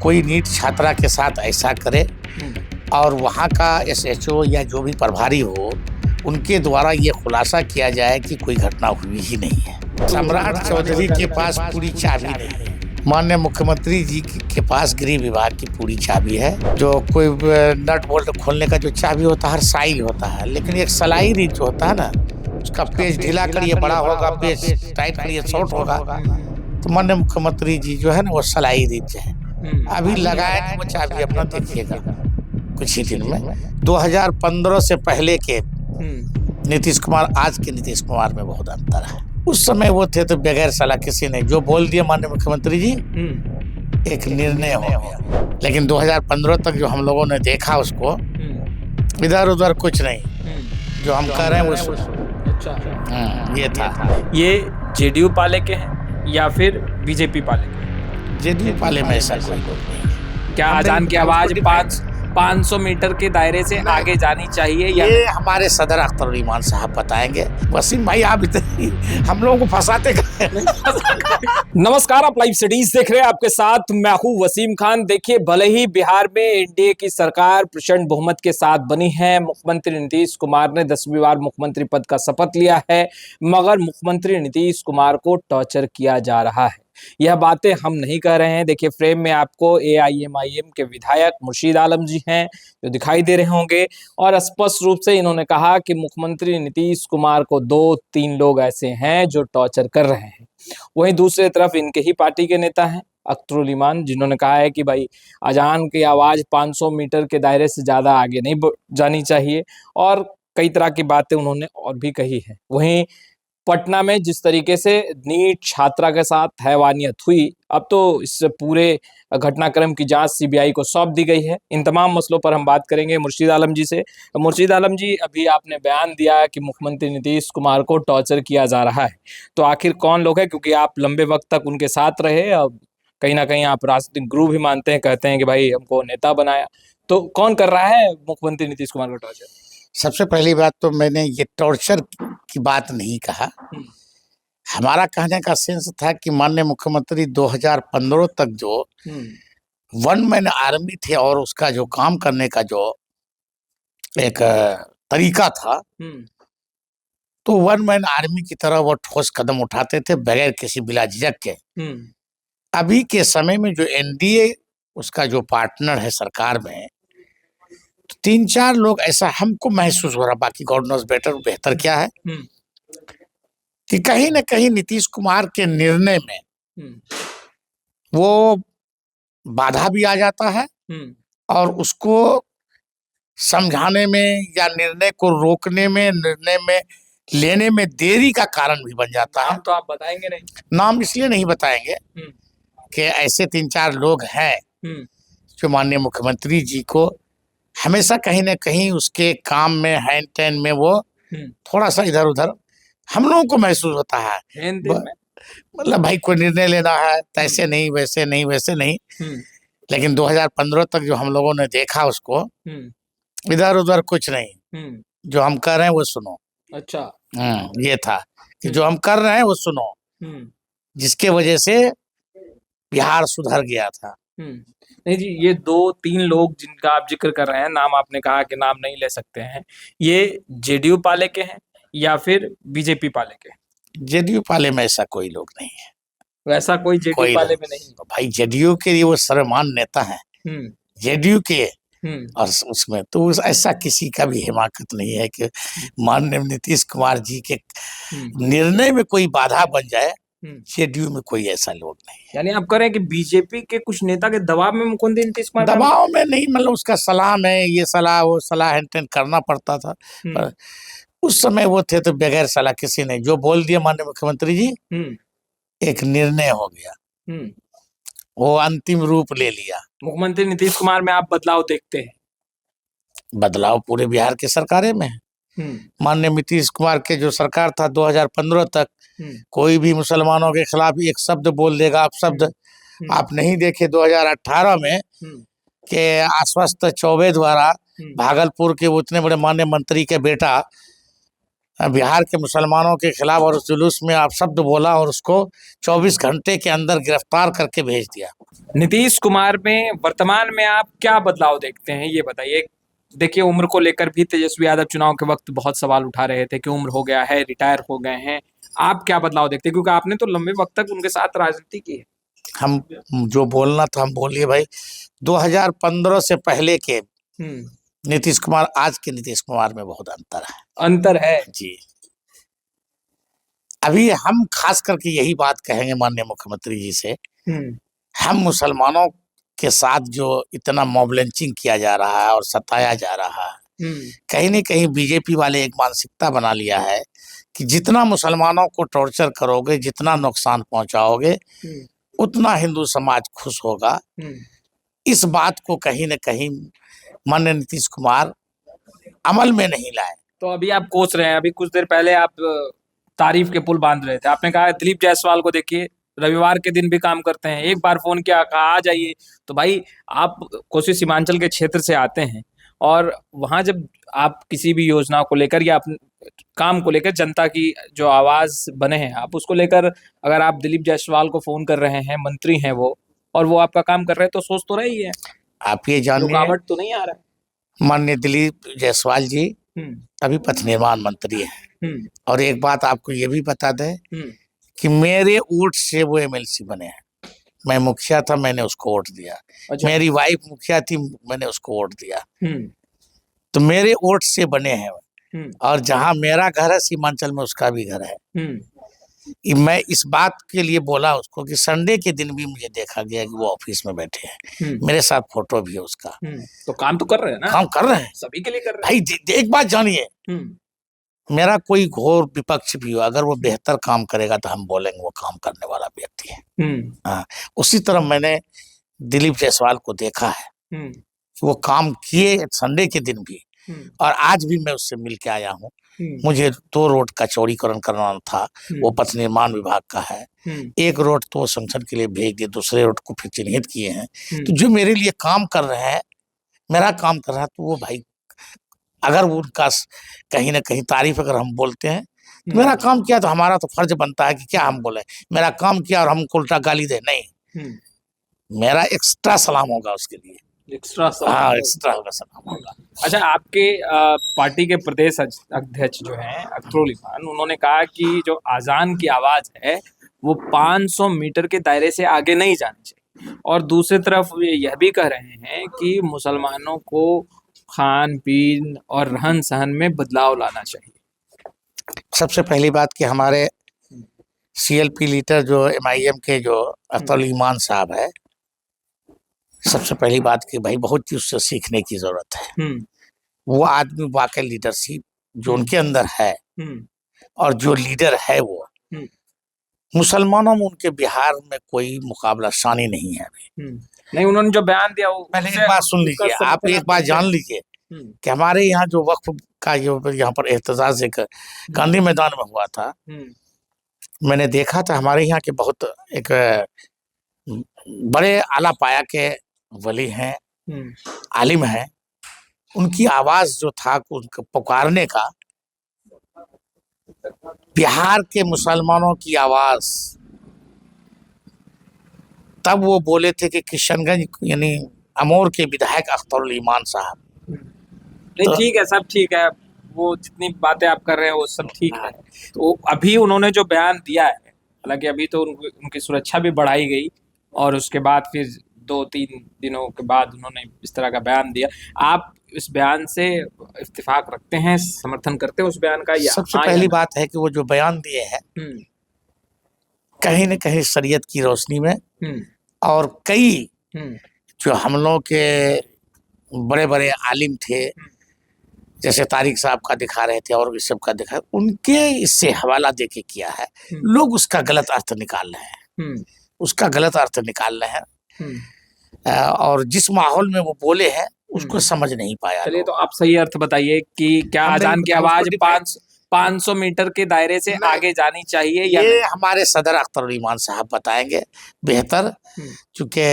कोई नीट छात्रा के साथ ऐसा करे और वहाँ का एसएचओ या जो भी प्रभारी हो उनके द्वारा ये खुलासा किया जाए कि कोई घटना हुई ही नहीं है। सम्राट चौधरी के पास पूरी चाबी नहीं है। माननीय मुख्यमंत्री जी के पास गृह विभाग की पूरी चाबी है। जो कोई नट बोल्ट खोलने का जो चाबी होता है हर साइज होता है, लेकिन एक सलाई रीच जो होता है ना, उसका पेज ढीला करिए बड़ा होगा, पेज टाइट करिए शॉर्ट होगा। तो माननीय मुख्यमंत्री जी जो है ना वो सलाई रीच है। अभी लगाए वो चाबी अपना देखिएगा कुछ ही दिन में। 2015 से पहले के नीतीश कुमार आज के नीतीश कुमार में बहुत अंतर है। उस समय वो थे तो बगैर सलाह किसी ने जो बोल दिया माननीय मुख्यमंत्री जी एक निर्णय हो गया। लेकिन 2015 तक जो हम लोगों ने देखा उसको इधर उधर कुछ नहीं, जो हम कर रहे हैं वो अच्छा ये था। ये जेडीयू पाले के हैं या फिर बीजेपी पाले के? जेडीयू पाले में ऐसा कोई लोग नहीं। क्या अजान की आवाज 500 मीटर के दायरे से आगे जानी चाहिए या ये हमारे सदर अख्तर ईमान साहब बताएंगे। वसीम भाई आप इतनी हम लोगों को फंसाते नमस्कार, आप लाइव सिटीज देख रहे हैं, आपके साथ मैं हूं वसीम खान। देखिए, भले ही बिहार में एनडीए की सरकार प्रचंड बहुमत के साथ बनी है, मुख्यमंत्री नीतीश कुमार ने 10वीं बार मुख्यमंत्री पद का शपथ लिया है, मगर मुख्यमंत्री नीतीश कुमार को टॉर्चर किया जा रहा है। यह बातें हम नहीं कह रहे हैं। देखिए, फ्रेम में आपको एआईएमआईएम के विधायक मुर्शीद आलम जी हैं जो दिखाई दे रहे होंगे, और स्पष्ट रूप से इन्होंने कहा कि मुख्यमंत्री नीतीश कुमार को 2-3 लोग ऐसे हैं जो टॉर्चर कर रहे हैं। वहीं दूसरी तरफ इनके ही पार्टी के नेता हैं अख्तर ईमान, जिन्होंने कहा है कि भाई अजान की आवाज 500 मीटर के दायरे से ज्यादा आगे नहीं जानी चाहिए, और कई तरह की बातें उन्होंने और भी कही है। वहीं पटना में जिस तरीके से नीट छात्रा के साथ हैवानियत हुई, अब तो इस पूरे घटनाक्रम की जांच सीबीआई को सौंप दी गई है। इन तमाम मसलों पर हम बात करेंगे मुर्शीद आलम जी से। मुर्शीद आलम जी, अभी आपने बयान दिया कि मुख्यमंत्री नीतीश कुमार को टॉर्चर किया जा रहा है, तो आखिर कौन लोग हैं? क्योंकि आप लंबे वक्त तक उनके साथ रहे, अब कहीं ना कहीं आप राजनीतिक गुरु भी मानते हैं, कहते हैं कि भाई हमको नेता बनाया, तो कौन कर रहा है मुख्यमंत्री नीतीश कुमार को टॉर्चर? सबसे पहली बात तो मैंने ये टॉर्चर की बात नहीं कहा। हमारा कहने का सेंस था कि माननीय मुख्यमंत्री 2015 तक जो वन मैन आर्मी थे और उसका जो काम करने का जो एक तरीका था, तो वन मैन आर्मी की तरह वो ठोस कदम उठाते थे बगैर किसी बिला झिझक के। अभी के समय में जो एनडीए उसका जो पार्टनर है सरकार में, तो 3-4 लोग ऐसा हमको महसूस हो रहा, बाकी गॉड नोज बेहतर क्या है, कि कहीं न कहीं नीतीश कुमार के निर्णय में वो बाधा भी आ जाता है और उसको समझाने में या निर्णय को रोकने में, निर्णय में लेने में देरी का कारण भी बन जाता है। नाम तो आप बताएंगे नहीं? नाम इसलिए नहीं बताएंगे कि ऐसे 3-4 लोग हैं जो माननीय मुख्यमंत्री जी को हमेशा कहीं न कहीं उसके काम में हैंड टैन में वो थोड़ा सा इधर उधर हम लोगों को महसूस होता है। मतलब भाई कोई निर्णय लेना है तो ऐसे नहीं वैसे नहीं वैसे नहीं। लेकिन 2015 तक जो हम लोगों ने देखा उसको इधर उधर कुछ नहीं, जो हम कर रहे हैं वो सुनो। अच्छा, ये था कि जो हम कर रहे हैं वो सुनो, जिसके वजह से बिहार सुधर गया था। नहीं जी, ये 2-3 लोग जिनका आप जिक्र कर रहे हैं, नाम आपने कहा कि नाम नहीं ले सकते हैं, ये जेडीयू पाले के हैं या फिर बीजेपी पाले के? जेडीयू पाले में ऐसा कोई लोग नहीं है। वैसा कोई जेडीयू पाले में नहीं? भाई जेडीयू के लिए वो सर्वमान्य नेता है, जेडीयू के, और उसमें तो ऐसा किसी का भी हिमाकत नहीं है कि माननीय नीतीश कुमार जी के निर्णय में कोई बाधा बन जाए। जेडीयू में कोई ऐसा लोग नहीं है। यानी आप कह रहे हैं कि बीजेपी के कुछ नेता के दबाव में मुख्यमंत्री नीतीश कुमार? दबाव में नहीं, मतलब उसका सलाह में ये सलाह वो सलाह हैंड करना पड़ता था। पर उस समय वो थे तो बगैर सलाह किसी ने जो बोल दिया माननीय मुख्यमंत्री जी एक निर्णय हो गया, वो अंतिम रूप ले लिया। मुख्यमंत्री नीतीश कुमार में आप बदलाव देखते हैं? बदलाव पूरे बिहार की सरकारें में है। माननीय नीतीश कुमार के जो सरकार था 2015 तक, कोई भी मुसलमानों के खिलाफ एक शब्द बोल देगा आप शब्द आप नहीं देखे 2018 में कि आश्वस्त चौबे द्वारा भागलपुर के उतने बड़े माननीय मंत्री के बेटा बिहार के मुसलमानों के खिलाफ और उस जुलूस में आप शब्द बोला और उसको 24 घंटे के अंदर गिरफ्तार करके भेज दिया। नीतीश कुमार में वर्तमान में आप क्या बदलाव देखते हैं, ये बताइए। देखिए, उम्र को लेकर भी तेजस्वी यादव चुनाव के वक्त बहुत सवाल उठा रहे थे कि उम्र हो गया है, रिटायर हो गए हैं। आप क्या बदलाव देखते हैं, क्योंकि आपने तो लंबे वक्त तक उनके साथ राजनीति की है। हम जो बोलना था हम बोलिए भाई। 2015 से पहले के नीतीश कुमार, आज के नीतीश कुमार में बहुत अंतर है जी। अभी हम खास करके यही बात कहेंगे माननीय मुख्यमंत्री जी से, हम मुसलमानों के साथ जो इतना मॉब लिंचिंग किया जा रहा है और सताया जा रहा है, कहीं न कहीं बीजेपी वाले एक मानसिकता बना लिया है कि जितना मुसलमानों को टॉर्चर करोगे, जितना नुकसान पहुंचाओगे, उतना हिंदू समाज खुश होगा। इस बात को कहीं न कहीं माननीय नीतीश कुमार अमल में नहीं लाए। तो अभी आप कोस रहे हैं। अभी कुछ देर पहले आप तारीफ के पुल बांध रहे थे। आपने कहा दिलीप जायसवाल को देखिए, रविवार के दिन भी काम करते हैं। एक बार फोन किया, कहा आ जाइए। तो भाई, आप कोसी सीमांचल के क्षेत्र से आते हैं और वहां जब आप किसी भी योजना को लेकर या अपने काम को लेकर, जनता की जो आवाज बने हैं, आप उसको लेकर अगर आप दिलीप जायसवाल को फोन कर रहे हैं, मंत्री हैं वो, और वो आपका काम कर रहे हैं, तो सोच तो रही है, आप ये जानिए, रुकावट तो नहीं आ रहा है। माननीय दिलीप जायसवाल जी अभी पथ निर्माण मंत्री है। और एक बात आपको ये भी बता दें कि मेरे वोट से वो एमएलसी बने हैं। मैं मुखिया था, मैंने उसको वोट दिया। अच्छा। मेरी वाइफ मुखिया थी, मैंने उसको वोट दिया। तो मेरे वोट से बने हैं। और जहां मेरा घर है सीमांचल में, उसका भी घर है। मैं इस बात के लिए बोला उसको कि संडे के दिन भी मुझे देखा गया कि वो ऑफिस में बैठे हैं, मेरे साथ फोटो भी है उसका। तो काम तो कर रहे हैं ना, काम कर रहे हैं, सभी के लिए कर रहे हैं भाई। एक बात जानिए, मेरा कोई घोर विपक्ष भी हो, अगर वो बेहतर काम करेगा तो हम बोलेंगे वो काम करने वाला व्यक्ति है। हाँ, उसी तरह मैंने दिलीप जायसवाल को देखा है कि वो काम किए संडे के दिन भी। और आज भी मैं उससे मिल के आया हूँ। मुझे 2 रोड का चौड़ीकरण करना था, वो पथ निर्माण विभाग का है। एक रोड तो संगठन के लिए भेज दिए, दूसरे रोड को फिर चिन्हित किए हैं। तो जो मेरे लिए काम कर रहे हैं, मेरा काम कर रहा है, तो वो भाई अगर उनका कहीं ना कहीं तारीफ अगर हम बोलते हैं तो मेरा काम किया, तो हमारा तो फर्ज बनता है कि क्या हम बोले मेरा काम किया और हम उल्टा गाली दे। नहीं, मेरा एक्स्ट्रा सलाम होगा उसके लिए, एक्स्ट्रा होगा, सलाम होगा। अच्छा, आपके पार्टी के प्रदेश अध्यक्ष जो हैं अख्तरुल इमान, उन्होंने कहा कि जो अजान की आवाज है वो 500 मीटर के दायरे से आगे नहीं जानी चाहिए। और दूसरी तरफ यह भी कह रहे हैं कि मुसलमानों को खान पीन और रहन सहन में बदलाव लाना चाहिए। सबसे पहली बात कि हमारे सीएलपी लीडर जो एमआईएम के जो अख्तरुल ईमान साहब है, सबसे पहली बात कि भाई बहुत चीज उससे सीखने की जरूरत है। वो आदमी वाकई लीडरशिप जो उनके अंदर है और जो लीडर है वो मुसलमानों में उनके बिहार में कोई मुकाबला शानी नहीं है अभी। नहीं, उन्होंने जो बयान दिया वो, पहले एक बात सुन लीजिए, आप एक बात जान लीजिए कि हमारे यहाँ जो वक्फ का यहाँ पर एहतजाज एक गांधी मैदान में हुआ था, मैंने देखा था हमारे यहाँ के बहुत एक बड़े आला पाया के वली हैं, आलिम हैं, उनकी आवाज जो था उनको पुकारने का, बिहार के मुसलमानों की आवाज, तब वो बोले थे कि किशनगंज यानी अमोर के विधायक अख्तरुल ईमान साहब। नहीं, ठीक है, सब ठीक है, वो जितनी बातें आप कर रहे हैं वो सब ठीक है। तो अभी उन्होंने जो बयान दिया है, हालांकि अभी तो उनकी सुरक्षा भी बढ़ाई गई और उसके बाद फिर 2-3 दिनों के बाद उन्होंने इस तरह का बयान दिया। आप इस बयान से इत्तेफाक रखते हैं, समर्थन करते हैं उस बयान का? या सबसे पहली बात है कि वो जो बयान दिए हैं कहीं न कहीं शरीयत की रोशनी में, और कई जो हम लोग के बड़े बड़े आलिम थे, जैसे तारिक साहब का दिखा रहे थे और इस सब का दिखा, उनके इससे हवाला देके किया है। लोग उसका गलत अर्थ निकाल रहे हैं, उसका गलत अर्थ निकाल रहे हैं, और जिस माहौल में वो बोले हैं उसको समझ नहीं पाया। चलिए, तो आप सही अर्थ बताइए कि क्या अजान की आवाज 500 मीटर के दायरे से नहीं। आगे जानी चाहिए या ये नहीं? हमारे सदर अख्तर ईमान साहब बताएंगे बेहतर, क्योंकि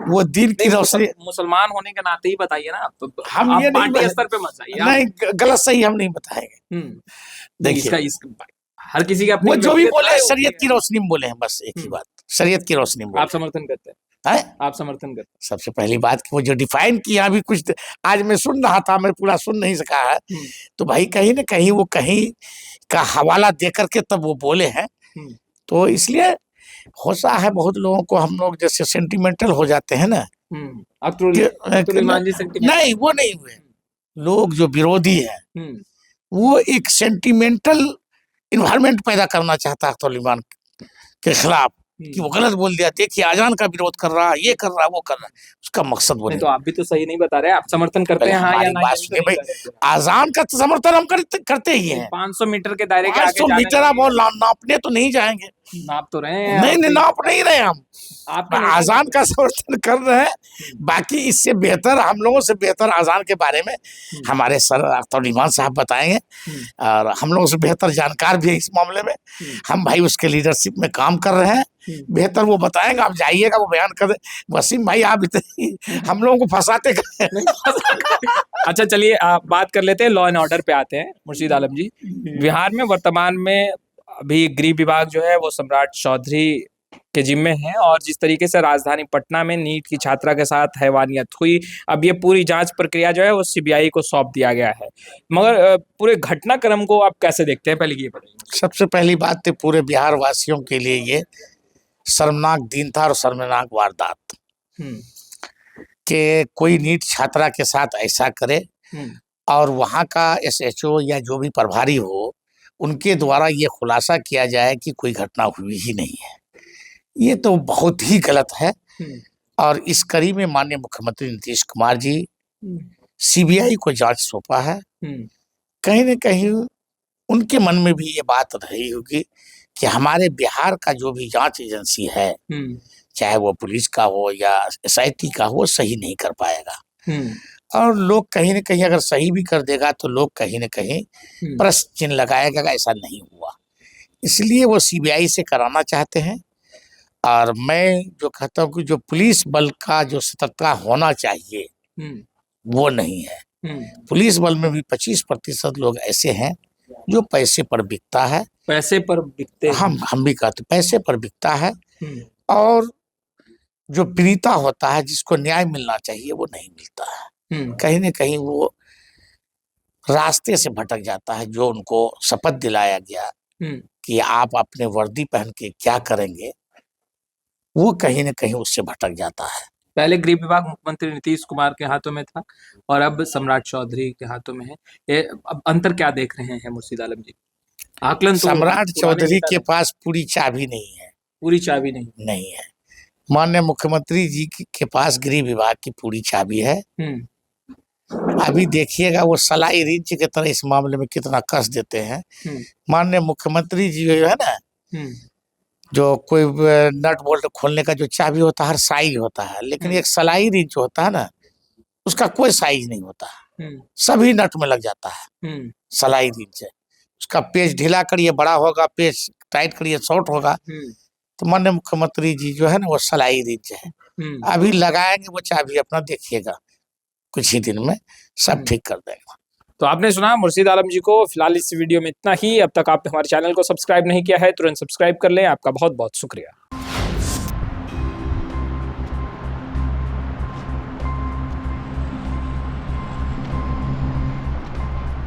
वो दिन की नहीं, रोशनी। मुसलमान होने के नाते ही बताइए ना आप हम ये नहीं पार्टी स्तर पे मत जाइए नहीं, गलत सही हम नहीं बताएंगे। नहीं, देखिए, हर किसी का अपनी वो जो भी व्यक्तिगत बोले राय शरीयत होती की रोशनी में बोले हैं, बस एक ही बात, शरीयत की रोशनी में है। आप बोले समर्थन करते हैं? हैं। आप समर्थन करते सबसे पहली बात कि वो जो डिफाइन किया अभी कुछ आज मैं सुन रहा था, मैं पूरा सुन नहीं सका है, हैं? तो भाई कहीं ना कहीं वो कहीं का हवाला दे करके तब वो बोले हैं, तो इसलिए होता है बहुत लोगों को, हम लोग जैसे सेंटिमेंटल हो जाते हैं ना, अख्तरुल ईमान जी सेंटिमेंट नहीं वो नहीं हुए लोग जो विरोधी हैं, वो एक सेंटिमेंटल इन्वायरमेंट पैदा करना चाहता है अख्तरुल ईमान के खिलाफ, कि वो गलत बोल दिया, देखिए आजान का विरोध कर रहा, ये कर रहा, वो कर रहा, उसका मकसद वो नहीं, नहीं। तो आप भी तो सही नहीं बता रहे, आप समर्थन करते पहले हैं हाँ या हमारी ना? बात सुनिए भाई, आजान का तो समर्थन हम करते ही हैं। 500 मीटर के दायरे के आगे 500 जाने मीटर आप और नापने तो नहीं जाएंगे, नाप तो रहे हैं नहीं नहीं नाप नहीं रहे हम, आपके नहीं आजान का समर्थन कर रहे हैं। बाकी इससे बेहतर, हम लोगों से बेहतर आजान के बारे में हमारे सर अख्तर ईमान साहब बताएंगे, और हम लोगों से बेहतर जानकार भी है इस मामले में। हम भाई उसके लीडरशिप में काम कर रहे हैं, बेहतर वो बताएंगे, आप जाइएगा वो बयान कर दे। वसीम भाई आप इतने हम लोगों को फंसाते अच्छा चलिए आप बात कर लेते हैं, लॉ एंड ऑर्डर पे आते हैं। मुर्शीद आलम जी, बिहार में वर्तमान में अभी गृह विभाग जो है वो सम्राट चौधरी के जिम्मे है, और जिस तरीके से राजधानी पटना में नीट की छात्रा के साथ हैवानियत हुई, अब ये पूरी जांच प्रक्रिया जो है वो सीबीआई को सौंप दिया गया है। मगर पूरे घटनाक्रम को आप कैसे देखते हैं, पहले ये बताइए। सबसे पहली बात तो पूरे बिहार वासियों के लिए ये शर्मनाक दिन था और शर्मनाक वारदात कि कोई नीट छात्रा के साथ ऐसा करे, और वहाँ का एसएचओ या जो भी प्रभारी हो उनके द्वारा ये खुलासा किया जाए कि कोई घटना हुई ही नहीं है, ये तो बहुत ही गलत है। और इस कड़ी में माननीय मुख्यमंत्री नीतीश कुमार जी सीबीआई को जांच सौंपा है। कहीं न कहीं उनके मन में भी ये बात रही होगी कि हमारे बिहार का जो भी जांच एजेंसी है, चाहे वो पुलिस का हो या एसआईटी का हो, सही नहीं कर पाएगा। और लोग कहीं न कहीं अगर सही भी कर देगा तो लोग कहीं न कहीं प्रश्न चिन्ह लगाएगा, ऐसा नहीं हुआ। इसलिए वो सीबीआई से कराना चाहते हैं। और मैं जो कहता हूँ कि जो पुलिस बल का जो सतर्कता होना चाहिए वो नहीं है। पुलिस बल में भी 25% लोग ऐसे हैं जो पैसे पर बिकता है, पैसे पर बिकते हैं। हम भी कहते पैसे पर बिकता है, और जो पीड़िता होता है जिसको न्याय मिलना चाहिए वो नहीं मिलता है। कहीं न कहीं वो रास्ते से भटक जाता है। जो उनको शपथ दिलाया गया कि आप अपने वर्दी पहन के क्या करेंगे, वो कहीं न कहीं उससे भटक जाता है। पहले गृह विभाग मुख्यमंत्री नीतीश कुमार के हाथों में था और अब सम्राट चौधरी के हाथों में है। ये अब अंतर क्या देख रहे हैं मुर्शीद आलम जी? आकलन तो सम्राट चौधरी के पास पूरी चाबी नहीं है, पूरी चाबी नहीं है। माननीय मुख्यमंत्री जी के पास गृह विभाग की पूरी चाबी है। अभी देखिएगा वो सलाई रिंच की तरह इस मामले में कितना कस देते हैं। माननीय मुख्यमंत्री जी जो है ना, जो कोई नट बोल्ट खोलने का जो चाबी होता है हर साइज होता है, लेकिन एक सलाई रिंच होता है ना, उसका कोई साइज नहीं होता, सभी नट में लग जाता है। सलाई रिंच है, उसका पेज ढीला करिए बड़ा होगा, पेज टाइट करिए शॉर्ट होगा। तो माननीय मुख्यमंत्री जी जो है ना वो सलाई रिंच है। अभी लगाएंगे वो चाबी, अपना देखिएगा कुछ ही दिन में सब ठीक कर देगा। तो आपने सुना मुर्शीद आलम जी को। फिलहाल इस वीडियो में इतना ही। अब तक आपने हमारे चैनल को सब्सक्राइब नहीं किया है तुरंत सब्सक्राइब कर लें। आपका बहुत बहुत शुक्रिया।